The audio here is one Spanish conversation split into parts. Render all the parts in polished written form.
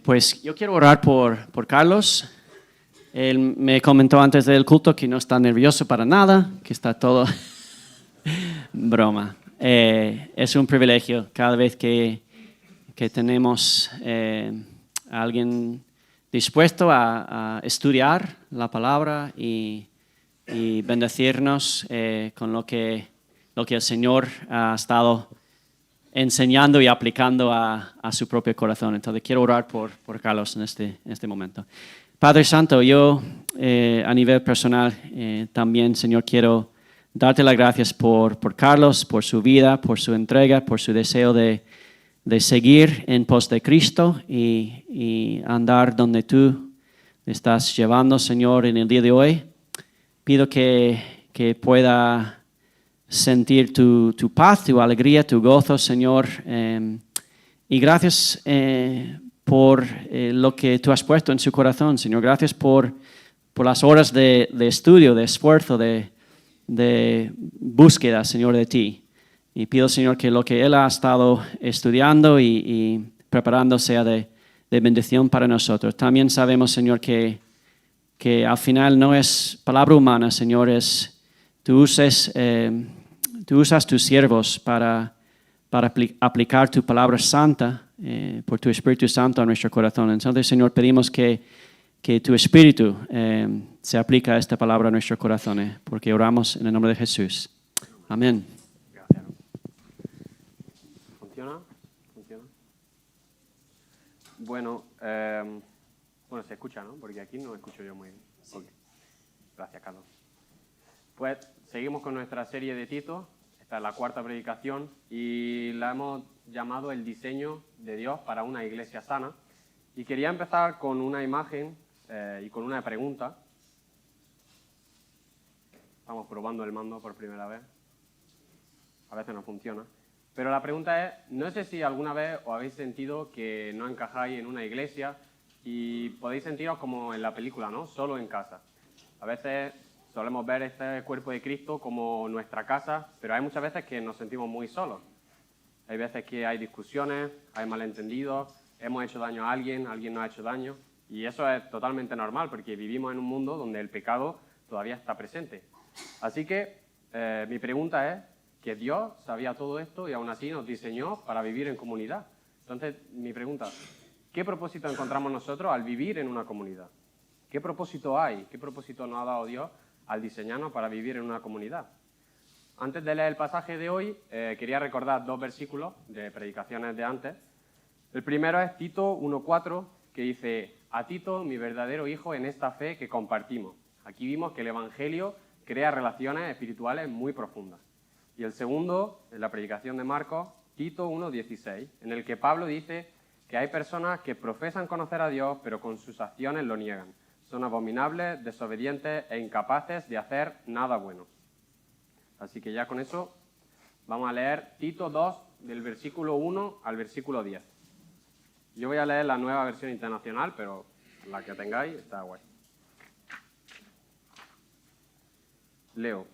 Pues yo quiero orar por Carlos. Él me comentó antes del culto que no está nervioso para nada, que está todo broma. Es un privilegio cada vez que tenemos a alguien dispuesto a estudiar la palabra y bendecirnos con lo que el Señor ha estado enseñando y aplicando a su propio corazón. Entonces quiero orar por Carlos en este momento. Padre Santo, yo a nivel personal también, Señor, quiero darte las gracias por Carlos, por su vida, por su entrega, por su deseo de seguir en pos de Cristo y andar donde tú estás llevando, Señor, en el día de hoy. Pido que pueda sentir tu paz, tu alegría, tu gozo, Señor. Y gracias por lo que tú has puesto en su corazón, Señor. Gracias por las horas de estudio, de esfuerzo, de búsqueda, Señor, de ti. Y pido, Señor, que lo que Él ha estado estudiando y preparando sea de bendición para nosotros. También sabemos, Señor, que al final no es palabra humana, Señor, tú usas tus siervos para aplicar tu palabra santa por tu Espíritu Santo a nuestro corazón. Entonces, Señor, pedimos que tu Espíritu se aplique a esta palabra a nuestros corazones, porque oramos en el nombre de Jesús. Amén. Gracias. ¿Funciona? Bueno, se escucha, ¿no? Porque aquí no escucho yo muy bien. Okay. Gracias, Carlos. Pues seguimos con nuestra serie de Tito. Esta es la cuarta predicación y la hemos llamado El diseño de Dios para una iglesia sana. Y quería empezar con una imagen y con una pregunta. Estamos probando el mando por primera vez. A veces no funciona. Pero la pregunta es, no sé si alguna vez os habéis sentido que no encajáis en una iglesia y podéis sentiros como en la película, ¿no? Solo en casa. A veces solemos ver este cuerpo de Cristo como nuestra casa, pero hay muchas veces que nos sentimos muy solos. Hay veces que hay discusiones, hay malentendidos, hemos hecho daño a alguien nos ha hecho daño, y eso es totalmente normal porque vivimos en un mundo donde el pecado todavía está presente. Así que mi pregunta es que Dios sabía todo esto y aún así nos diseñó para vivir en comunidad. Entonces, mi pregunta, ¿qué propósito encontramos nosotros al vivir en una comunidad? ¿Qué propósito hay? ¿Qué propósito nos ha dado Dios al diseñarnos para vivir en una comunidad? Antes de leer el pasaje de hoy, quería recordar dos versículos de predicaciones de antes. El primero es Tito 1:4, que dice: a Tito, mi verdadero hijo, en esta fe que compartimos. Aquí vimos que el Evangelio crea relaciones espirituales muy profundas. Y el segundo, en la predicación de Marcos, Tito 1:16, en el que Pablo dice que hay personas que profesan conocer a Dios, pero con sus acciones lo niegan. Son abominables, desobedientes e incapaces de hacer nada bueno. Así que ya con eso vamos a leer Tito 2, del versículo 1 al versículo 10. Yo voy a leer la Nueva Versión Internacional, pero la que tengáis está guay. Leo.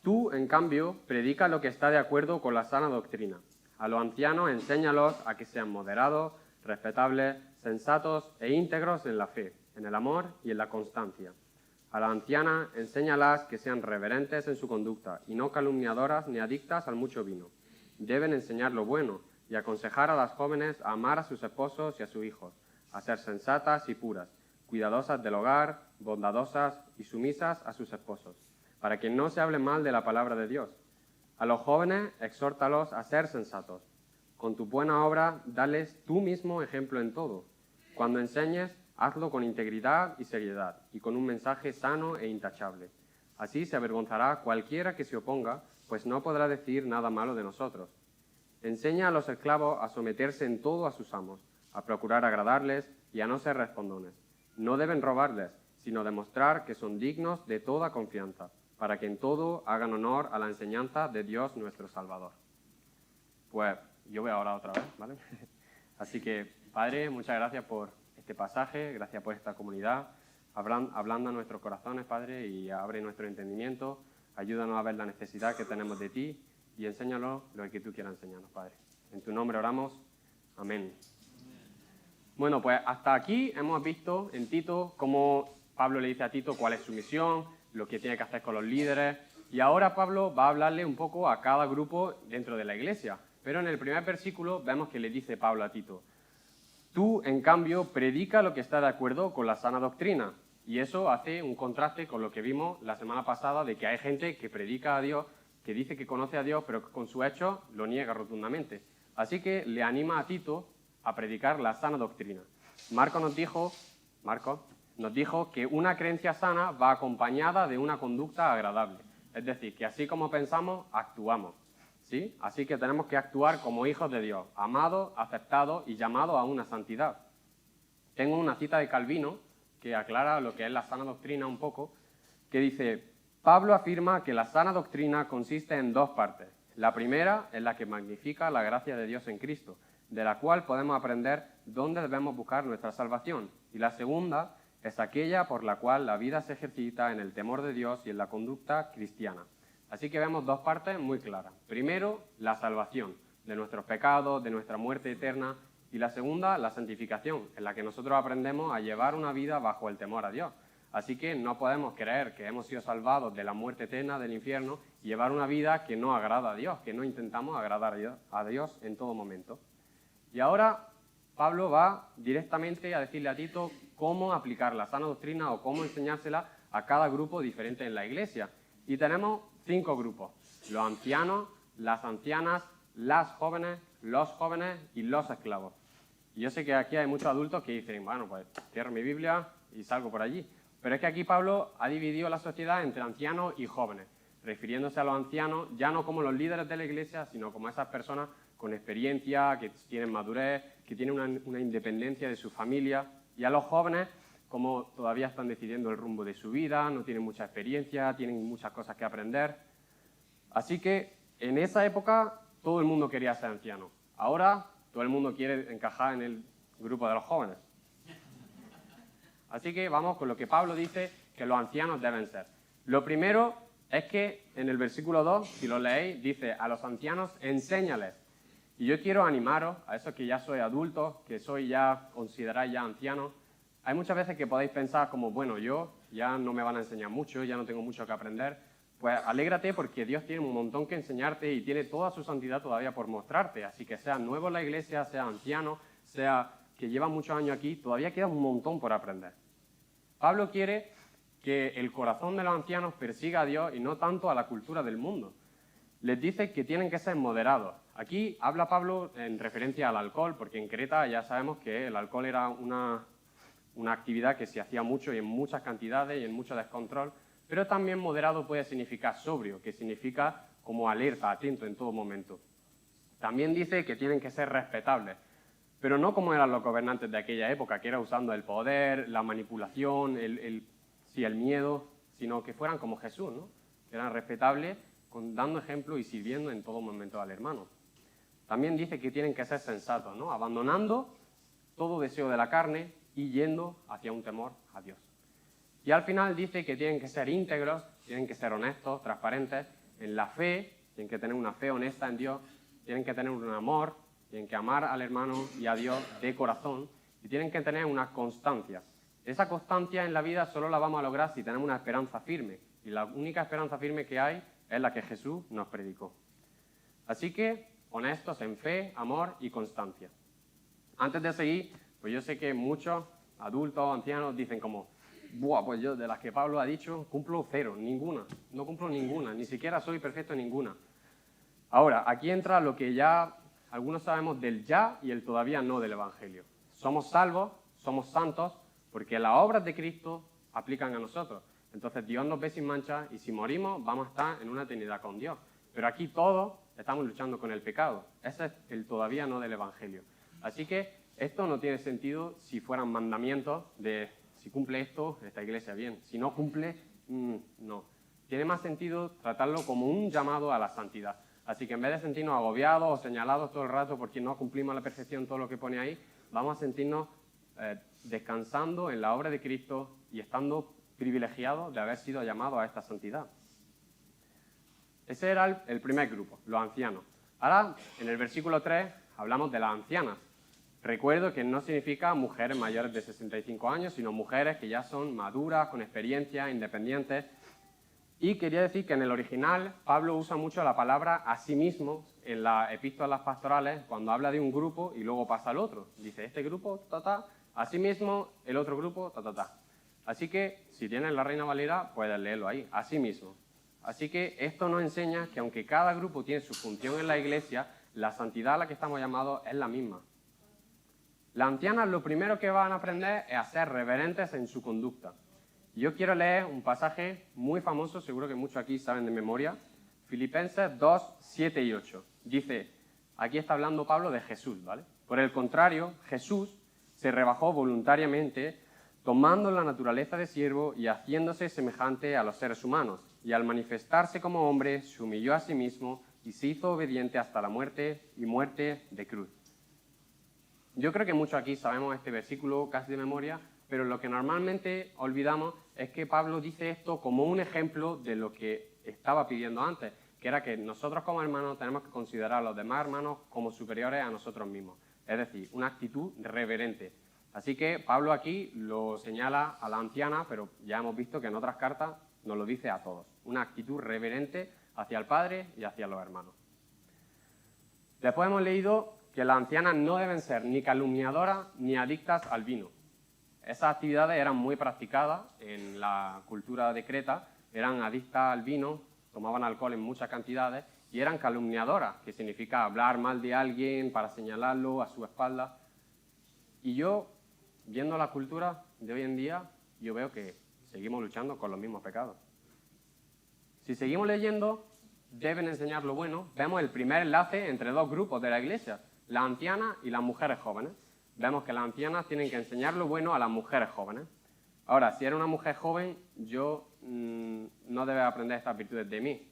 Tú, en cambio, predica lo que está de acuerdo con la sana doctrina. A los ancianos enséñalos a que sean moderados, respetables, sensatos e íntegros en la fe, en el amor y en la constancia. A las ancianas enséñalas que sean reverentes en su conducta y no calumniadoras ni adictas al mucho vino. Deben enseñar lo bueno y aconsejar a las jóvenes a amar a sus esposos y a sus hijos, a ser sensatas y puras, cuidadosas del hogar, bondadosas y sumisas a sus esposos, para que no se hable mal de la palabra de Dios. A los jóvenes, exhórtalos a ser sensatos. Con tu buena obra, dales tú mismo ejemplo en todo. Cuando enseñes, hazlo con integridad y seriedad, y con un mensaje sano e intachable. Así se avergonzará cualquiera que se oponga, pues no podrá decir nada malo de nosotros. Enseña a los esclavos a someterse en todo a sus amos, a procurar agradarles y a no ser respondones. No deben robarles, sino demostrar que son dignos de toda confianza, para que en todo hagan honor a la enseñanza de Dios nuestro Salvador. Pues yo voy a orar otra vez, ¿vale? Así que, Padre, muchas gracias por este pasaje, gracias por esta comunidad. Hablando a nuestros corazones, Padre, y abre nuestro entendimiento. Ayúdanos a ver la necesidad que tenemos de ti y enséñanos lo que tú quieras enseñarnos, Padre. En tu nombre oramos. Amén. Bueno, pues hasta aquí hemos visto en Tito cómo Pablo le dice a Tito cuál es su misión, lo que tiene que hacer con los líderes. Y ahora Pablo va a hablarle un poco a cada grupo dentro de la iglesia. Pero en el primer versículo vemos que le dice Pablo a Tito: tú, en cambio, predica lo que está de acuerdo con la sana doctrina. Y eso hace un contraste con lo que vimos la semana pasada, de que hay gente que predica a Dios, que dice que conoce a Dios, pero que con su hecho lo niega rotundamente. Así que le anima a Tito a predicar la sana doctrina. Marcos nos dijo que una creencia sana va acompañada de una conducta agradable. Es decir, que así como pensamos, actuamos. ¿Sí? Así que tenemos que actuar como hijos de Dios, amados, aceptados y llamados a una santidad. Tengo una cita de Calvino que aclara lo que es la sana doctrina un poco, que dice: Pablo afirma que la sana doctrina consiste en dos partes. La primera es la que magnifica la gracia de Dios en Cristo, de la cual podemos aprender dónde debemos buscar nuestra salvación. Y la segunda es aquella por la cual la vida se ejercita en el temor de Dios y en la conducta cristiana. Así que vemos dos partes muy claras. Primero, la salvación de nuestros pecados, de nuestra muerte eterna. Y la segunda, la santificación, en la que nosotros aprendemos a llevar una vida bajo el temor a Dios. Así que no podemos creer que hemos sido salvados de la muerte eterna, del infierno, y llevar una vida que no agrada a Dios, que no intentamos agradar a Dios en todo momento. Y ahora Pablo va directamente a decirle a Tito cómo aplicar la sana doctrina o cómo enseñársela a cada grupo diferente en la iglesia. Y tenemos 5 grupos: los ancianos, las ancianas, las jóvenes, los jóvenes y los esclavos. Y yo sé que aquí hay muchos adultos que dicen: bueno, pues cierro mi Biblia y salgo por allí. Pero es que aquí Pablo ha dividido la sociedad entre ancianos y jóvenes, refiriéndose a los ancianos ya no como los líderes de la iglesia, sino como esas personas con experiencia, que tienen madurez, que tienen una independencia de su familia, y a los jóvenes como todavía están decidiendo el rumbo de su vida, no tienen mucha experiencia, tienen muchas cosas que aprender. Así que en esa época todo el mundo quería ser anciano. Ahora todo el mundo quiere encajar en el grupo de los jóvenes. Así que vamos con lo que Pablo dice que los ancianos deben ser. Lo primero es que en el versículo 2, si lo leéis, dice: a los ancianos enséñales. Y yo quiero animaros, a esos que ya sois adultos, que consideráis ya ancianos. Hay muchas veces que podéis pensar como: bueno, yo ya no me van a enseñar mucho, ya no tengo mucho que aprender. Pues alégrate, porque Dios tiene un montón que enseñarte y tiene toda su santidad todavía por mostrarte. Así que sea nuevo en la iglesia, sea anciano, sea que lleva muchos años aquí, todavía queda un montón por aprender. Pablo quiere que el corazón de los ancianos persiga a Dios y no tanto a la cultura del mundo. Les dice que tienen que ser moderados. Aquí habla Pablo en referencia al alcohol, porque en Creta ya sabemos que el alcohol era una actividad que se hacía mucho y en muchas cantidades y en mucho descontrol, pero también moderado puede significar sobrio, que significa como alerta, atento en todo momento. También dice que tienen que ser respetables, pero no como eran los gobernantes de aquella época, que era usando el poder, la manipulación, el miedo, sino que fueran como Jesús, ¿no? Que eran respetables, dando ejemplo y sirviendo en todo momento al hermano. También dice que tienen que ser sensatos, ¿no? Abandonando todo deseo de la carne y yendo hacia un temor a Dios. Y al final dice que tienen que ser íntegros, tienen que ser honestos, transparentes en la fe, tienen que tener una fe honesta en Dios, tienen que tener un amor, tienen que amar al hermano y a Dios de corazón, y tienen que tener una constancia. Esa constancia en la vida solo la vamos a lograr si tenemos una esperanza firme, y la única esperanza firme que hay es la que Jesús nos predicó. Así que, honestos en fe, amor y constancia. Antes de seguir, pues yo sé que muchos adultos o ancianos dicen como: buah, pues yo de las que Pablo ha dicho cumplo 0, ninguna, no cumplo ninguna, ni siquiera soy perfecto en ninguna. Ahora, aquí entra lo que ya algunos sabemos del ya y el todavía no del Evangelio. Somos salvos, somos santos, porque las obras de Cristo aplican a nosotros. Entonces Dios nos ve sin mancha y si morimos vamos a estar en una eternidad con Dios. Pero aquí todos estamos luchando con el pecado. Ese es el todavía no del Evangelio. Así que esto no tiene sentido si fueran mandamientos de si cumple esto, esta iglesia bien. Si no cumple, no. Tiene más sentido tratarlo como un llamado a la santidad. Así que en vez de sentirnos agobiados o señalados todo el rato porque no cumplimos a la perfección todo lo que pone ahí, vamos a sentirnos descansando en la obra de Cristo y estando privilegiados de haber sido llamados a esta santidad. Ese era el primer grupo, los ancianos. Ahora, en el versículo 3, hablamos de las ancianas. Recuerdo que no significa mujeres mayores de 65 años, sino mujeres que ya son maduras, con experiencia, independientes. Y quería decir que en el original Pablo usa mucho la palabra asimismo en las epístolas pastorales cuando habla de un grupo y luego pasa al otro. Dice, este grupo, asimismo, el otro grupo, Así que, si tienes la Reina Valera, puedes leerlo ahí, asimismo. Así que esto nos enseña que aunque cada grupo tiene su función en la iglesia, la santidad a la que estamos llamados es la misma. Las ancianas lo primero que van a aprender es a ser reverentes en su conducta. Yo quiero leer un pasaje muy famoso, seguro que muchos aquí saben de memoria, Filipenses 2, 7 y 8. Dice, aquí está hablando Pablo de Jesús, ¿vale? Por el contrario, Jesús se rebajó voluntariamente, tomando la naturaleza de siervo y haciéndose semejante a los seres humanos. Y al manifestarse como hombre, se humilló a sí mismo y se hizo obediente hasta la muerte y muerte de cruz. Yo creo que muchos aquí sabemos este versículo casi de memoria, pero lo que normalmente olvidamos es que Pablo dice esto como un ejemplo de lo que estaba pidiendo antes, que era que nosotros como hermanos tenemos que considerar a los demás hermanos como superiores a nosotros mismos. Es decir, una actitud reverente. Así que Pablo aquí lo señala a la anciana, pero ya hemos visto que en otras cartas nos lo dice a todos. Una actitud reverente hacia el Padre y hacia los hermanos. Después hemos leído que las ancianas no deben ser ni calumniadoras ni adictas al vino. Esas actividades eran muy practicadas en la cultura de Creta, eran adictas al vino, tomaban alcohol en muchas cantidades y eran calumniadoras, que significa hablar mal de alguien para señalarlo a su espalda. Y yo, viendo la cultura de hoy en día, yo veo que seguimos luchando con los mismos pecados. Si seguimos leyendo, deben enseñar lo bueno. Vemos el primer enlace entre dos grupos de la iglesia, las ancianas y las mujeres jóvenes. Vemos que las ancianas tienen que enseñar lo bueno a las mujeres jóvenes. Ahora, si eres una mujer joven, no debes aprender estas virtudes de mí.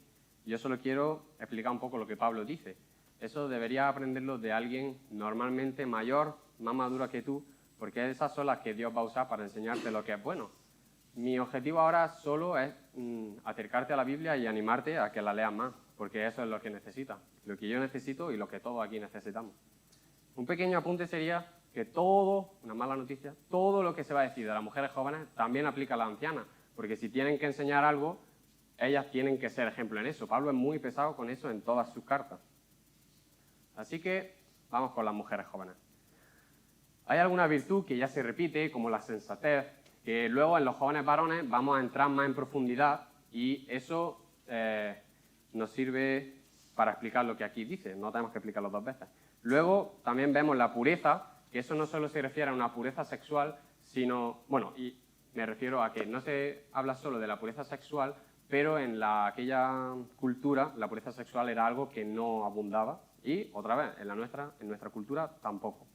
Yo solo quiero explicar un poco lo que Pablo dice. Eso deberías aprenderlo de alguien normalmente mayor, más madura que tú, porque esas son las que Dios va a usar para enseñarte lo que es bueno. Mi objetivo ahora solo es acercarte a la Biblia y animarte a que la leas más, porque eso es lo que necesitas, lo que yo necesito y lo que todos aquí necesitamos. Un pequeño apunte sería que una mala noticia, todo lo que se va a decir de las mujeres jóvenes también aplica a las ancianas, porque si tienen que enseñar algo, ellas tienen que ser ejemplo en eso. Pablo es muy pesado con eso en todas sus cartas. Así que vamos con las mujeres jóvenes. Hay alguna virtud que ya se repite, como la sensatez, que luego en los jóvenes varones vamos a entrar más en profundidad y eso nos sirve para explicar lo que aquí dice, no tenemos que explicarlo dos veces. Luego también vemos la pureza, que eso no solo se refiere a una pureza sexual, sino, y me refiero a que no se habla solo de la pureza sexual, pero en aquella cultura la pureza sexual era algo que no abundaba y, otra vez, en nuestra cultura tampoco.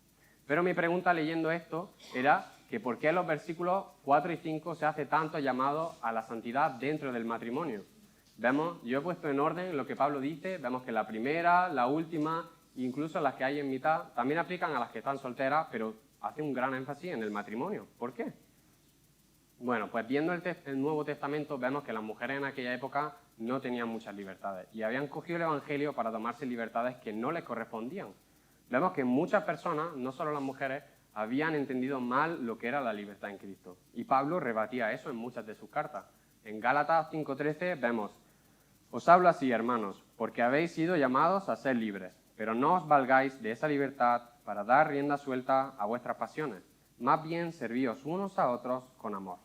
Pero mi pregunta leyendo esto era que por qué en los versículos 4 y 5 se hace tanto llamado a la santidad dentro del matrimonio. Yo he puesto en orden lo que Pablo dice, vemos que la primera, la última, incluso las que hay en mitad, también aplican a las que están solteras, pero hace un gran énfasis en el matrimonio. ¿Por qué? Bueno, pues viendo el Nuevo Testamento vemos que las mujeres en aquella época no tenían muchas libertades y habían cogido el Evangelio para tomarse libertades que no les correspondían. Vemos que muchas personas, no solo las mujeres, habían entendido mal lo que era la libertad en Cristo. Y Pablo rebatía eso en muchas de sus cartas. En Gálatas 5:13 vemos, os hablo así, hermanos, porque habéis sido llamados a ser libres, pero no os valgáis de esa libertad para dar rienda suelta a vuestras pasiones. Más bien, servíos unos a otros con amor.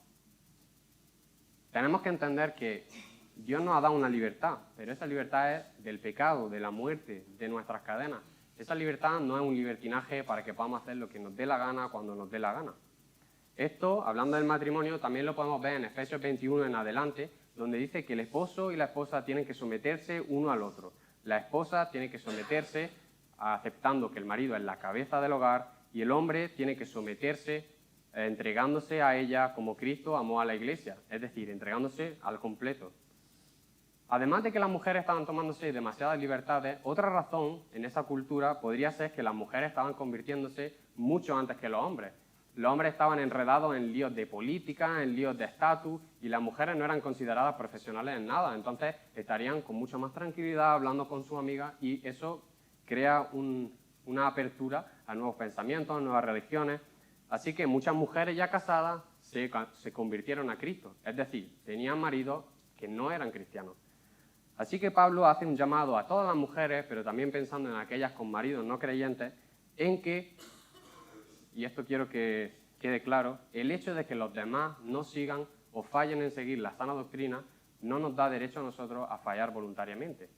Tenemos que entender que Dios nos ha dado una libertad, pero esa libertad es del pecado, de la muerte, de nuestras cadenas. Esa libertad no es un libertinaje para que podamos hacer lo que nos dé la gana cuando nos dé la gana. Esto, hablando del matrimonio, también lo podemos ver en Efesios 21 en adelante, donde dice que el esposo y la esposa tienen que someterse uno al otro. La esposa tiene que someterse aceptando que el marido es la cabeza del hogar y el hombre tiene que someterse entregándose a ella como Cristo amó a la iglesia, es decir, entregándose al completo. Además de que las mujeres estaban tomándose demasiadas libertades, otra razón en esa cultura podría ser que las mujeres estaban convirtiéndose mucho antes que los hombres. Los hombres estaban enredados en líos de política, en líos de estatus, y las mujeres no eran consideradas profesionales en nada. Entonces estarían con mucha más tranquilidad hablando con sus amigas y eso crea un una apertura a nuevos pensamientos, a nuevas religiones. Así que muchas mujeres ya casadas se convirtieron a Cristo, es decir, tenían maridos que no eran cristianos. Así que Pablo hace un llamado a todas las mujeres, pero también pensando en aquellas con maridos no creyentes, en que, y esto quiero que quede claro, el hecho de que los demás no sigan o fallen en seguir la sana doctrina no nos da derecho a nosotros a fallar voluntariamente.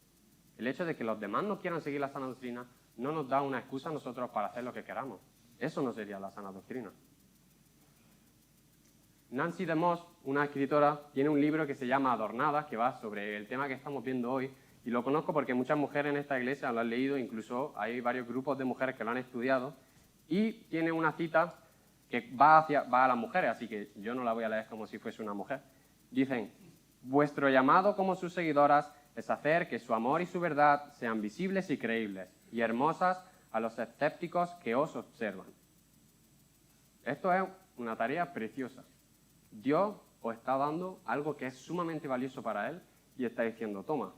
El hecho de que los demás no quieran seguir la sana doctrina no nos da una excusa a nosotros para hacer lo que queramos. Eso no sería la sana doctrina. Nancy DeMoss, una escritora, tiene un libro que se llama Adornadas, que va sobre el tema que estamos viendo hoy, y lo conozco porque muchas mujeres en esta iglesia lo han leído, incluso hay varios grupos de mujeres que lo han estudiado, y tiene una cita que va a las mujeres, así que yo no la voy a leer como si fuese una mujer. Dicen: vuestro llamado como sus seguidoras es hacer que su amor y su verdad sean visibles y creíbles, y hermosas a los escépticos que os observan. Esto es una tarea preciosa. Dios os está dando algo que es sumamente valioso para Él y está diciendo: toma,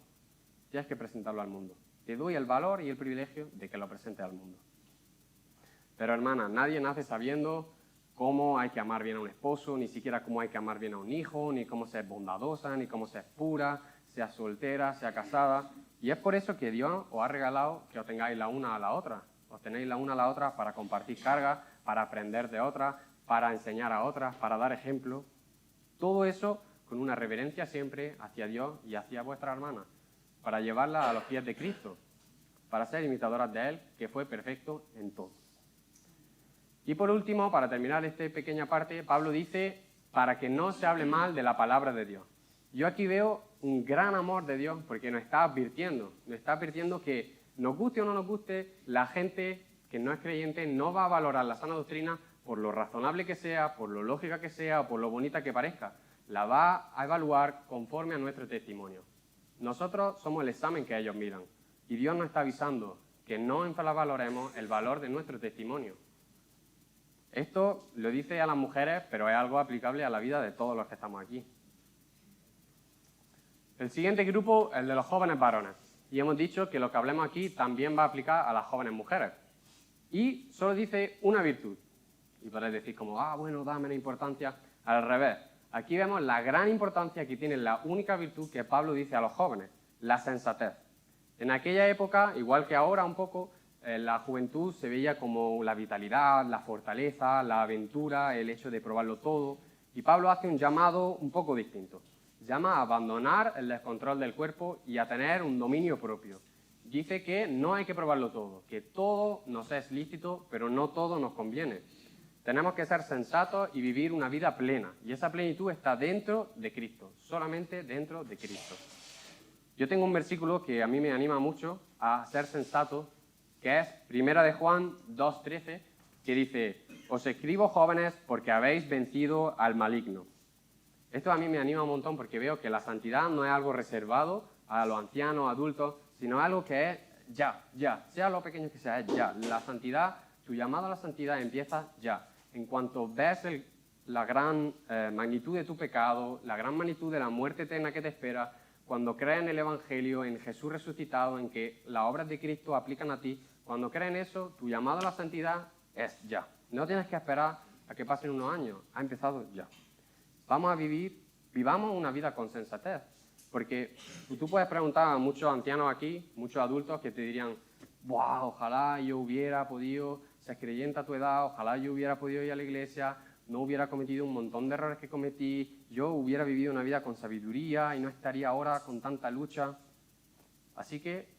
tienes que presentarlo al mundo. Te doy el valor y el privilegio de que lo presentes al mundo. Pero hermana, nadie nace sabiendo cómo hay que amar bien a un esposo, ni siquiera cómo hay que amar bien a un hijo, ni cómo ser bondadosa, ni cómo ser pura, sea soltera, sea casada. Y es por eso que Dios os ha regalado que os tengáis la una a la otra. Os tenéis la una a la otra para compartir cargas, para aprender de otras, para enseñar a otras, para dar ejemplo. Todo eso con una reverencia siempre hacia Dios y hacia vuestra hermana, para llevarla a los pies de Cristo, para ser imitadoras de Él, que fue perfecto en todo. Y por último, para terminar esta pequeña parte, Pablo dice: para que no se hable mal de la palabra de Dios. Yo aquí veo un gran amor de Dios porque nos está advirtiendo que nos guste o no nos guste, la gente que no es creyente no va a valorar la sana doctrina por lo razonable que sea, por lo lógica que sea o por lo bonita que parezca. La va a evaluar conforme a nuestro testimonio. Nosotros somos el examen que ellos miran y Dios nos está avisando que no infravaloremos el valor de nuestro testimonio. Esto lo dice a las mujeres, pero es algo aplicable a la vida de todos los que estamos aquí. El siguiente grupo es el de los jóvenes varones. Y hemos dicho que lo que hablemos aquí también va a aplicar a las jóvenes mujeres. Y solo dice una virtud. Y podéis decir como: bueno, dame la importancia. Al revés. Aquí vemos la gran importancia que tiene la única virtud que Pablo dice a los jóvenes: la sensatez. En aquella época, igual que ahora un poco, la juventud se veía como la vitalidad, la fortaleza, la aventura, el hecho de probarlo todo. Y Pablo hace un llamado un poco distinto. Llama a abandonar el descontrol del cuerpo y a tener un dominio propio. Dice que no hay que probarlo todo, que todo nos es lícito, pero no todo nos conviene. Tenemos que ser sensatos y vivir una vida plena. Y esa plenitud está dentro de Cristo, solamente dentro de Cristo. Yo tengo un versículo que a mí me anima mucho a ser sensato, que es 1 de Juan 2:13, que dice: os escribo, jóvenes, porque habéis vencido al maligno. Esto a mí me anima un montón porque veo que la santidad no es algo reservado a los ancianos, adultos, sino algo que es ya, sea lo pequeño que sea, es ya. La santidad, tu llamado a la santidad empieza ya. En cuanto ves la gran magnitud de tu pecado, la gran magnitud de la muerte eterna que te espera, cuando crees en el Evangelio, en Jesús resucitado, en que las obras de Cristo aplican a ti, cuando crees en eso, tu llamado a la santidad es ya. No tienes que esperar a que pasen unos años, ha empezado ya. Vivamos una vida con sensatez, porque tú puedes preguntar a muchos ancianos aquí, muchos adultos que te dirían: ¡buah! Ojalá yo hubiera podido ser creyente a tu edad, ojalá yo hubiera podido ir a la iglesia, no hubiera cometido un montón de errores que cometí, yo hubiera vivido una vida con sabiduría y no estaría ahora con tanta lucha. Así que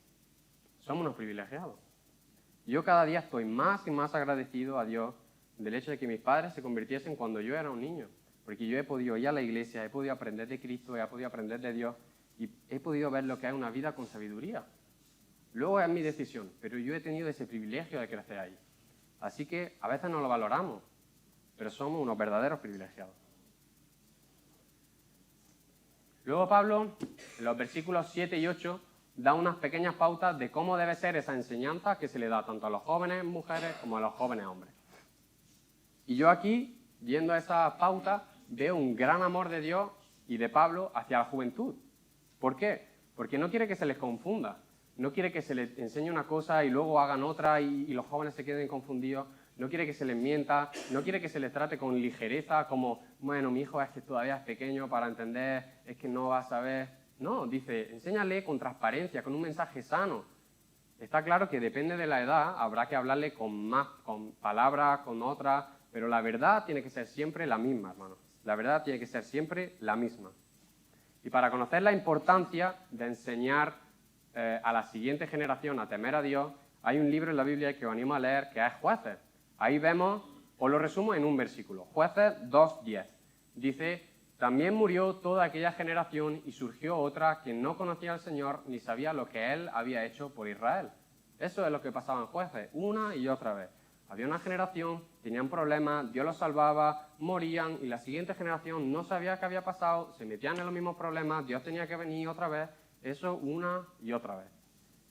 somos unos privilegiados. Yo cada día estoy más y más agradecido a Dios del hecho de que mis padres se convirtiesen cuando yo era un niño, porque yo he podido ir a la iglesia, he podido aprender de Cristo, he podido aprender de Dios y he podido ver lo que es una vida con sabiduría. Luego es mi decisión, pero yo he tenido ese privilegio de crecer ahí. Así que a veces no lo valoramos, pero somos unos verdaderos privilegiados. Luego Pablo, en los versículos 7 y 8, da unas pequeñas pautas de cómo debe ser esa enseñanza que se le da tanto a los jóvenes mujeres como a los jóvenes hombres. Y yo aquí, viendo esas pautas, veo un gran amor de Dios y de Pablo hacia la juventud. ¿Por qué? Porque no quiere que se les confunda. no quiere que se les enseñe una cosa y luego hagan otra y los jóvenes se queden confundidos, no quiere que se les mienta, no quiere que se les trate con ligereza, como, bueno, mi hijo es que todavía es pequeño para entender, es que no va a saber. No, dice, enséñale con transparencia, con un mensaje sano. Está claro que depende de la edad, habrá que hablarle con palabras, con otras, pero la verdad tiene que ser siempre la misma, hermano. La verdad tiene que ser siempre la misma. Y para conocer la importancia de enseñar a la siguiente generación a temer a Dios, hay un libro en la Biblia que os animo a leer, que es Jueces. Ahí vemos, os lo resumo en un versículo, Jueces 2:10. Dice, también murió toda aquella generación y surgió otra que no conocía al Señor ni sabía lo que Él había hecho por Israel. Eso es lo que pasaba en Jueces, una y otra vez. Había una generación, tenían problemas, Dios los salvaba, morían y la siguiente generación no sabía qué había pasado, se metían en los mismos problemas, Dios tenía que venir otra vez, eso una y otra vez.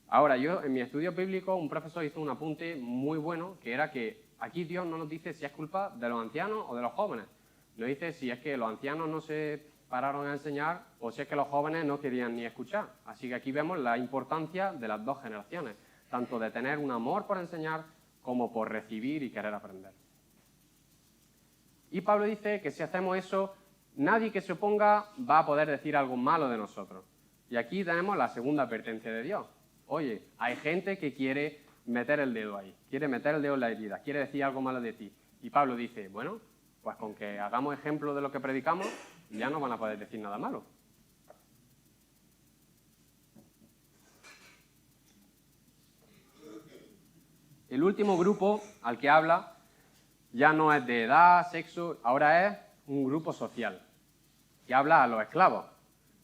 Ahora, yo en mi estudio bíblico, un profesor hizo un apunte muy bueno, que era que aquí Dios no nos dice si es culpa de los ancianos o de los jóvenes. Nos dice si es que los ancianos no se pararon a enseñar o si es que los jóvenes no querían ni escuchar. Así que aquí vemos la importancia de las dos generaciones, tanto de tener un amor por enseñar como por recibir y querer aprender. Y Pablo dice que si hacemos eso, nadie que se oponga va a poder decir algo malo de nosotros. Y aquí tenemos la segunda advertencia de Dios. Oye, hay gente que quiere meter el dedo ahí, quiere meter el dedo en la herida, quiere decir algo malo de ti. Y Pablo dice, bueno, pues con que hagamos ejemplo de lo que predicamos, ya no van a poder decir nada malo. El último grupo al que habla ya no es de edad, sexo, ahora es un grupo social, que habla a los esclavos.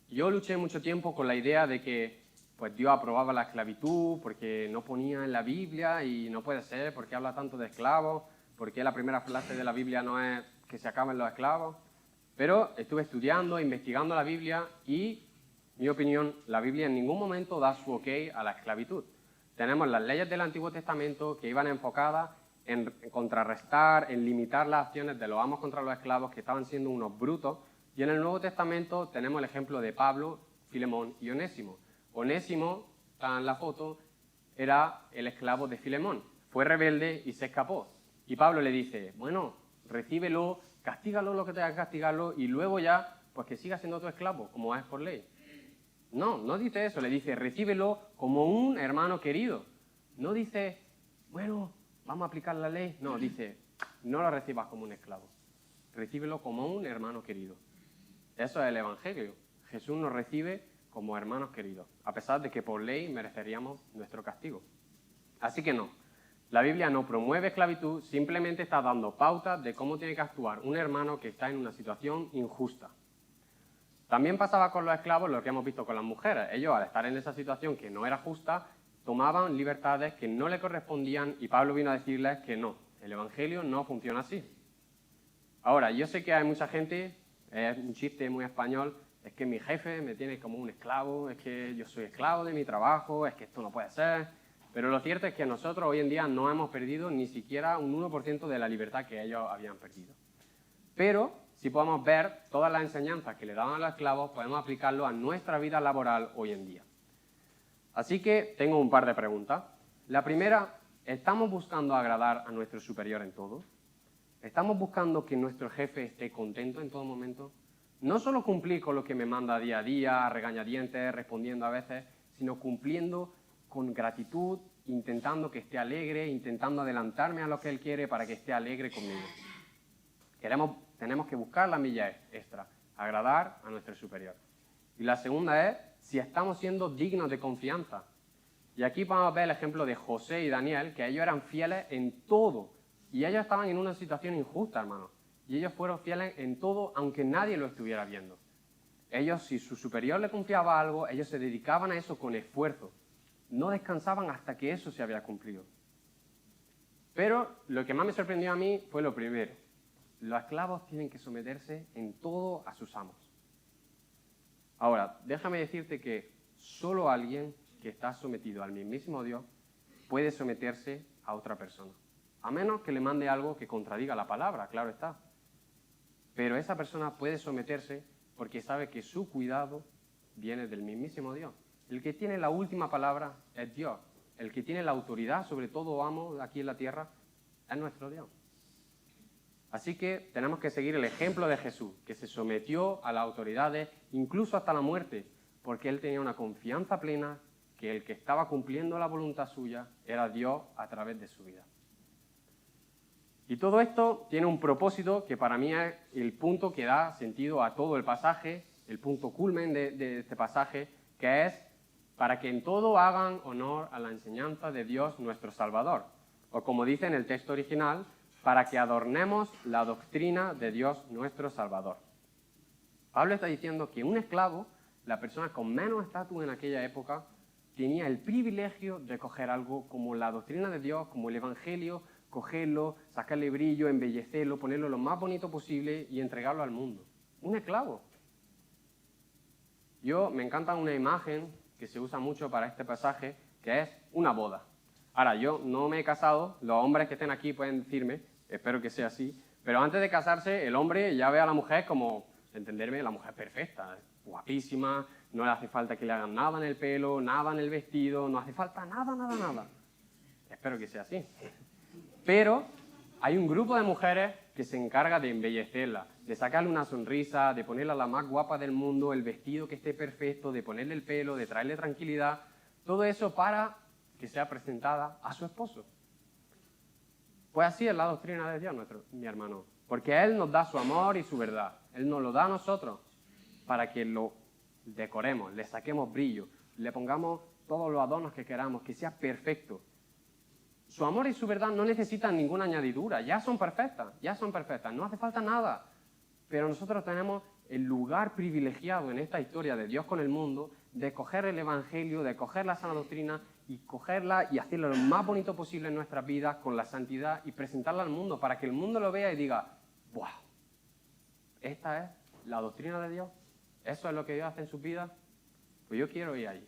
Yo luché mucho tiempo con la idea de que pues Dios aprobaba la esclavitud porque no ponía en la Biblia y no puede ser, porque habla tanto de esclavos, porque la primera frase de la Biblia no es que se acaben los esclavos. Pero estuve estudiando, investigando la Biblia y, mi opinión, la Biblia en ningún momento da su ok a la esclavitud. Tenemos las leyes del Antiguo Testamento que iban enfocadas en contrarrestar, en limitar las acciones de los amos contra los esclavos que estaban siendo unos brutos. Y en el Nuevo Testamento tenemos el ejemplo de Pablo, Filemón y Onésimo. Onésimo, está en la foto, era el esclavo de Filemón. Fue rebelde y se escapó. Y Pablo le dice, bueno, recíbelo, castígalo lo que tenga que castigarlo y luego ya, pues que siga siendo tu esclavo, como es por ley. No, no dice eso, le dice, recíbelo como un hermano querido. No dice, bueno, vamos a aplicar la ley. No, dice, no lo recibas como un esclavo. Recíbelo como un hermano querido. Eso es el Evangelio. Jesús nos recibe como hermanos queridos, a pesar de que por ley mereceríamos nuestro castigo. Así que no, la Biblia no promueve esclavitud, simplemente está dando pautas de cómo tiene que actuar un hermano que está en una situación injusta. También pasaba con los esclavos lo que hemos visto con las mujeres. Ellos, al estar en esa situación que no era justa, tomaban libertades que no le correspondían y Pablo vino a decirles que no, el Evangelio no funciona así. Ahora, yo sé que hay mucha gente, es un chiste muy español, es que mi jefe me tiene como un esclavo, es que yo soy esclavo de mi trabajo, es que esto no puede ser. Pero lo cierto es que nosotros hoy en día no hemos perdido ni siquiera un 1% de la libertad que ellos habían perdido. Pero si podemos ver todas las enseñanzas que le daban a los esclavos, podemos aplicarlo a nuestra vida laboral hoy en día. Así que tengo un par de preguntas. La primera, ¿estamos buscando agradar a nuestro superior en todo? ¿Estamos buscando que nuestro jefe esté contento en todo momento? No solo cumplir con lo que me manda día a día, a regañadientes, respondiendo a veces, sino cumpliendo con gratitud, intentando que esté alegre, intentando adelantarme a lo que él quiere para que esté alegre conmigo. Tenemos que buscar la milla extra, agradar a nuestro superior. Y la segunda es si estamos siendo dignos de confianza. Y aquí vamos a ver el ejemplo de José y Daniel, que ellos eran fieles en todo. Y ellos estaban en una situación injusta, hermano. Y ellos fueron fieles en todo, aunque nadie lo estuviera viendo. Ellos, si su superior le confiaba algo, ellos se dedicaban a eso con esfuerzo. No descansaban hasta que eso se había cumplido. Pero lo que más me sorprendió a mí fue lo primero. Los esclavos tienen que someterse en todo a sus amos. Ahora, déjame decirte que solo alguien que está sometido al mismísimo Dios puede someterse a otra persona. A menos que le mande algo que contradiga la palabra, claro está. Pero esa persona puede someterse porque sabe que su cuidado viene del mismísimo Dios. El que tiene la última palabra es Dios. El que tiene la autoridad sobre todo amo aquí en la tierra es nuestro Dios. Así que tenemos que seguir el ejemplo de Jesús, que se sometió a las autoridades, incluso hasta la muerte, porque él tenía una confianza plena que el que estaba cumpliendo la voluntad suya era Dios a través de su vida. Y todo esto tiene un propósito que para mí es el punto que da sentido a todo el pasaje, el punto culmen de este pasaje, que es para que en todo hagan honor a la enseñanza de Dios nuestro Salvador. O como dice en el texto original, para que adornemos la doctrina de Dios nuestro Salvador. Pablo está diciendo que un esclavo, la persona con menos estatus en aquella época, tenía el privilegio de coger algo como la doctrina de Dios, como el Evangelio, cogerlo, sacarle brillo, embellecerlo, ponerlo lo más bonito posible y entregarlo al mundo. Un esclavo. Me encanta una imagen que se usa mucho para este pasaje, que es una boda. Ahora, yo no me he casado, los hombres que estén aquí pueden decirme, espero que sea así, pero antes de casarse, el hombre ya ve a la mujer como, entenderme, la mujer perfecta, guapísima, no le hace falta que le hagan nada en el pelo, nada en el vestido, no hace falta nada. Espero que sea así. Pero hay un grupo de mujeres que se encarga de embellecerla, de sacarle una sonrisa, de ponerla la más guapa del mundo, el vestido que esté perfecto, de ponerle el pelo, de traerle tranquilidad, todo eso para que sea presentada a su esposo. Pues así es la doctrina de Dios, mi hermano, porque Él nos da su amor y su verdad. Él nos lo da a nosotros para que lo decoremos, le saquemos brillo, le pongamos todos los adornos que queramos, que sea perfecto. Su amor y su verdad no necesitan ninguna añadidura, ya son perfectas, no hace falta nada. Pero nosotros tenemos el lugar privilegiado en esta historia de Dios con el mundo de coger el Evangelio, de coger la sana doctrina y cogerla y hacerlo lo más bonito posible en nuestras vidas con la santidad y presentarla al mundo para que el mundo lo vea y diga, ¡buah! Esta es la doctrina de Dios, eso es lo que Dios hace en sus vidas, pues yo quiero ir allí.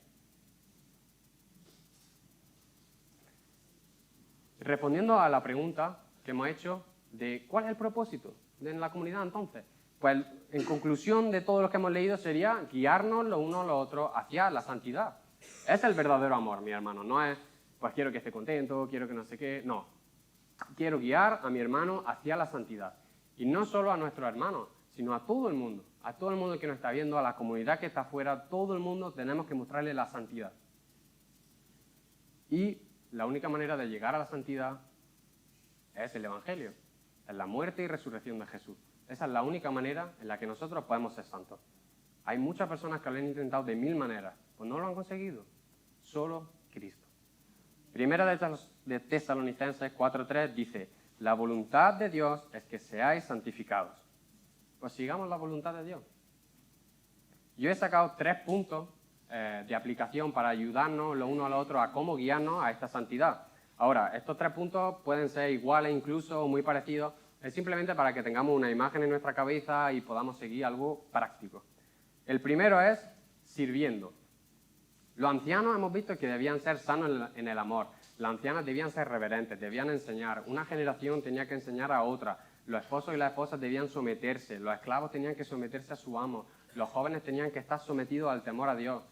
Respondiendo a la pregunta que hemos hecho de cuál es el propósito de la comunidad entonces, pues en conclusión de todo lo que hemos leído sería guiarnos los unos a los otros hacia la santidad. Es el verdadero amor, mi hermano, no es pues quiero que esté contento, quiero que no sé qué, no. Quiero guiar a mi hermano hacia la santidad. Y no solo a nuestros hermanos, sino a todo el mundo que nos está viendo, a la comunidad que está afuera, todo el mundo tenemos que mostrarle la santidad. Y la única manera de llegar a la santidad es el Evangelio, es la muerte y resurrección de Jesús. Esa es la única manera en la que nosotros podemos ser santos. Hay muchas personas que lo han intentado de 1000 maneras, pues no lo han conseguido. Solo Cristo. Primera de Tesalonicenses 4:3 dice, la voluntad de Dios es que seáis santificados. Pues sigamos la voluntad de Dios. Yo he sacado 3 puntos de aplicación para ayudarnos los unos a los otros a cómo guiarnos a esta santidad. Ahora, estos 3 puntos pueden ser iguales incluso o muy parecidos, es simplemente para que tengamos una imagen en nuestra cabeza y podamos seguir algo práctico. El primero es sirviendo. Los ancianos hemos visto que debían ser sanos en el amor, las ancianas debían ser reverentes, debían enseñar, una generación tenía que enseñar a otra, los esposos y las esposas debían someterse, los esclavos tenían que someterse a su amo, los jóvenes tenían que estar sometidos al temor a Dios.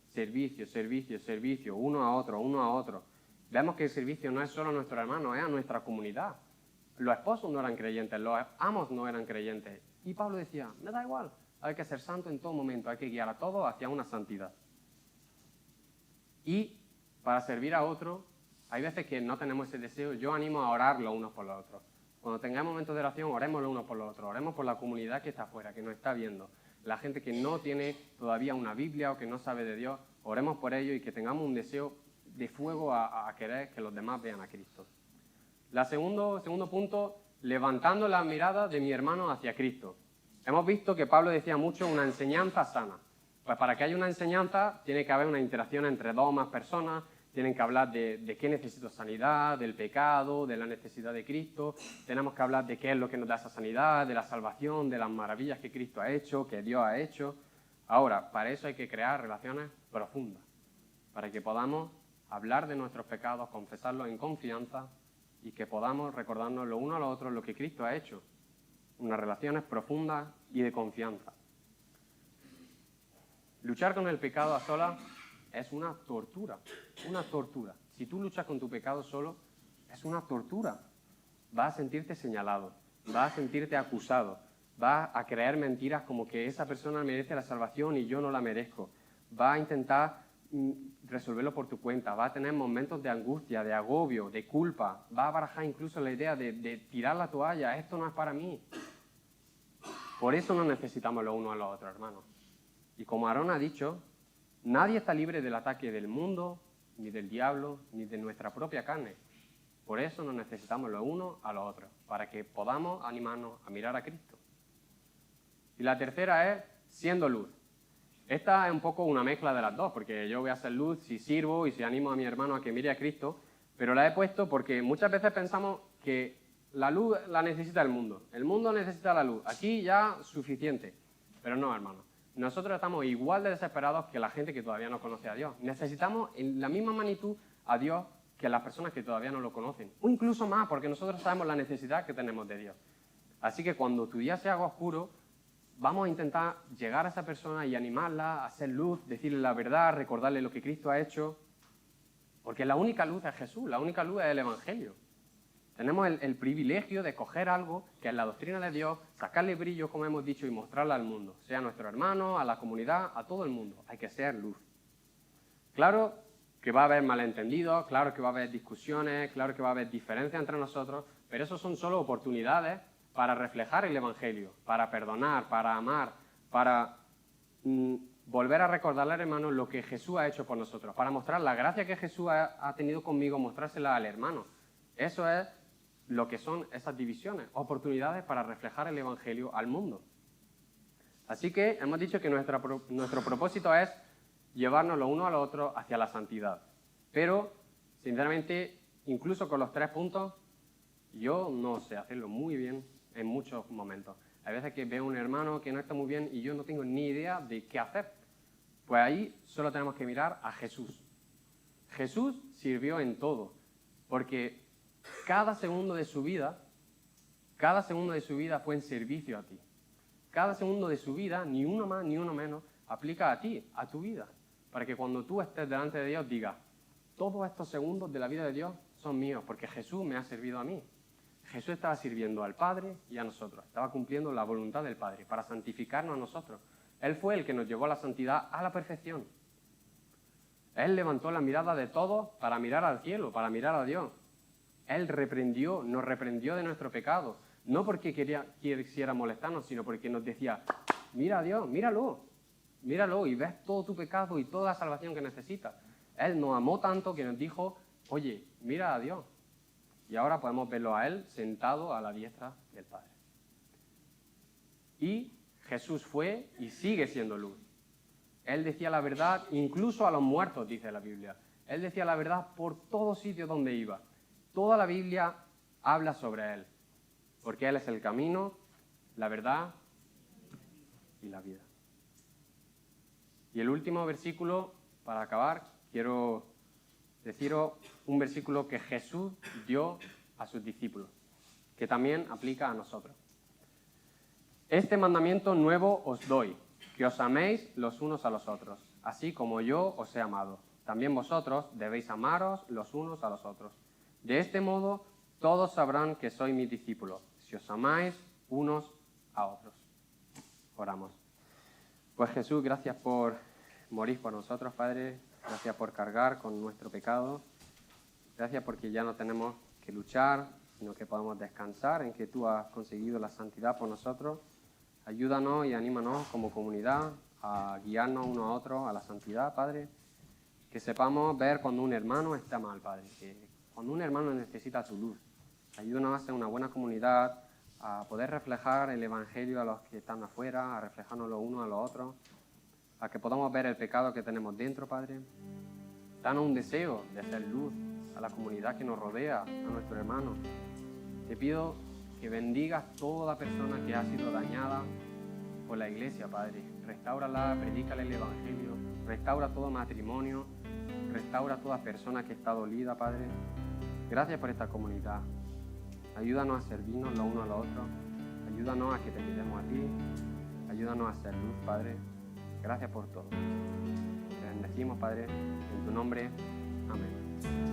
Servicio, uno a otro. Vemos que el servicio no es solo a nuestro hermano, es a nuestra comunidad. Los esposos no eran creyentes, los amos no eran creyentes. Y Pablo decía, me da igual, hay que ser santo en todo momento, hay que guiar a todos hacia una santidad. Y para servir a otro, hay veces que no tenemos ese deseo, yo animo a orar los unos por los otros. Cuando tengamos momentos de oración, oremos los unos por los otros, oremos por la comunidad que está afuera, que nos está viendo. La gente que no tiene todavía una Biblia o que no sabe de Dios, oremos por ellos y que tengamos un deseo de fuego a querer que los demás vean a Cristo. Segundo punto, levantando la mirada de mi hermano hacia Cristo. Hemos visto que Pablo decía mucho una enseñanza sana. Pues para que haya una enseñanza tiene que haber una interacción entre dos o más personas, tienen que hablar de qué necesito sanidad, del pecado, de la necesidad de Cristo, tenemos que hablar de qué es lo que nos da esa sanidad, de la salvación, de las maravillas que Cristo ha hecho, que Dios ha hecho. Ahora, para eso hay que crear relaciones profundas, para que podamos hablar de nuestros pecados, confesarlos en confianza y que podamos recordarnos lo uno a lo otro lo que Cristo ha hecho. Unas relaciones profundas y de confianza. Luchar con el pecado a solas es una tortura, una tortura. Si tú luchas con tu pecado solo, es una tortura. Vas a sentirte señalado, vas a sentirte acusado, vas a creer mentiras como que esa persona merece la salvación y yo no la merezco. Vas a intentar resolverlo por tu cuenta, vas a tener momentos de angustia, de agobio, de culpa, vas a barajar incluso la idea de tirar la toalla, esto no es para mí. Por eso nos necesitamos los unos a los otros, hermanos. Y como Aarón ha dicho, nadie está libre del ataque del mundo, ni del diablo, ni de nuestra propia carne. Por eso nos necesitamos los unos a los otros, para que podamos animarnos a mirar a Cristo. Y la tercera es siendo luz. Esta es un poco una mezcla de las dos, porque yo voy a ser luz si sirvo y si animo a mi hermano a que mire a Cristo, pero la he puesto porque muchas veces pensamos que la luz la necesita el mundo necesita la luz, aquí ya suficiente, pero no, hermano. Nosotros estamos igual de desesperados que la gente que todavía no conoce a Dios. Necesitamos en la misma magnitud a Dios que las personas que todavía no lo conocen, o incluso más, porque nosotros sabemos la necesidad que tenemos de Dios. Así que cuando tu día se haga oscuro, vamos a intentar llegar a esa persona y animarla, hacer luz, decirle la verdad, recordarle lo que Cristo ha hecho, porque la única luz es Jesús, la única luz es el Evangelio. Tenemos el privilegio de coger algo que es la doctrina de Dios, sacarle brillo, como hemos dicho, y mostrarla al mundo, sea a nuestros hermanos, a la comunidad, a todo el mundo. Hay que ser luz. Claro que va a haber malentendidos, claro que va a haber discusiones, claro que va a haber diferencias entre nosotros, pero eso son solo oportunidades para reflejar el Evangelio, para perdonar, para amar, para volver a recordarle al hermano lo que Jesús ha hecho por nosotros, para mostrar la gracia que Jesús ha tenido conmigo, mostrársela al hermano. Eso es lo que son esas divisiones, oportunidades para reflejar el Evangelio al mundo. Así que hemos dicho que nuestro propósito es llevarnos los unos a los otros hacia la santidad. Pero, sinceramente, incluso con los 3 puntos, yo no sé hacerlo muy bien en muchos momentos. Hay veces que veo a un hermano que no está muy bien y yo no tengo ni idea de qué hacer. Pues ahí solo tenemos que mirar a Jesús. Jesús sirvió en todo, porque cada segundo de su vida fue en servicio a ti. Cada segundo de su vida, ni uno más ni uno menos, aplica a ti, a tu vida, para que cuando tú estés delante de Dios digas, todos estos segundos de la vida de Dios son míos, porque Jesús me ha servido a mí. Jesús estaba sirviendo al Padre y a nosotros, estaba cumpliendo la voluntad del Padre para santificarnos a nosotros. Él fue el que nos llevó a la santidad, a la perfección. Él levantó la mirada de todos para mirar al cielo, para mirar a Dios. Él nos reprendió de nuestro pecado, no porque quisiera molestarnos, sino porque nos decía, mira a Dios, míralo y ves todo tu pecado y toda la salvación que necesitas. Él nos amó tanto que nos dijo, oye, mira a Dios. Y ahora podemos verlo a Él sentado a la diestra del Padre. Y Jesús fue y sigue siendo luz. Él decía la verdad incluso a los muertos, dice la Biblia. Él decía la verdad por todo sitio donde iba. Toda la Biblia habla sobre Él, porque Él es el camino, la verdad y la vida. Y el último versículo, para acabar, quiero deciros un versículo que Jesús dio a sus discípulos, que también aplica a nosotros. Este mandamiento nuevo os doy, que os améis los unos a los otros, así como yo os he amado. También vosotros debéis amaros los unos a los otros. De este modo, todos sabrán que sois mis discípulos, si os amáis unos a otros. Oramos. Pues Jesús, gracias por morir por nosotros, Padre. Gracias por cargar con nuestro pecado. Gracias porque ya no tenemos que luchar, sino que podemos descansar en que tú has conseguido la santidad por nosotros. Ayúdanos y anímanos como comunidad a guiarnos unos a otros a la santidad, Padre. Que sepamos ver cuando un hermano está mal, Padre. Que cuando un hermano necesita tu luz. Ayúdanos a ser una buena comunidad, a poder reflejar el Evangelio a los que están afuera, a reflejarnos los unos a los otros, a que podamos ver el pecado que tenemos dentro, Padre. Danos un deseo de hacer luz a la comunidad que nos rodea, a nuestros hermanos. Te pido que bendigas toda persona que ha sido dañada por la iglesia, Padre. Restáurala, predícale el Evangelio, restaura todo matrimonio, restaura toda persona que está dolida, Padre. Gracias por esta comunidad. Ayúdanos a servirnos los unos a los otros. Ayúdanos a que te miremos a ti. Ayúdanos a ser luz, Padre. Gracias por todo. bendecimos, Padre, en tu nombre. Amén.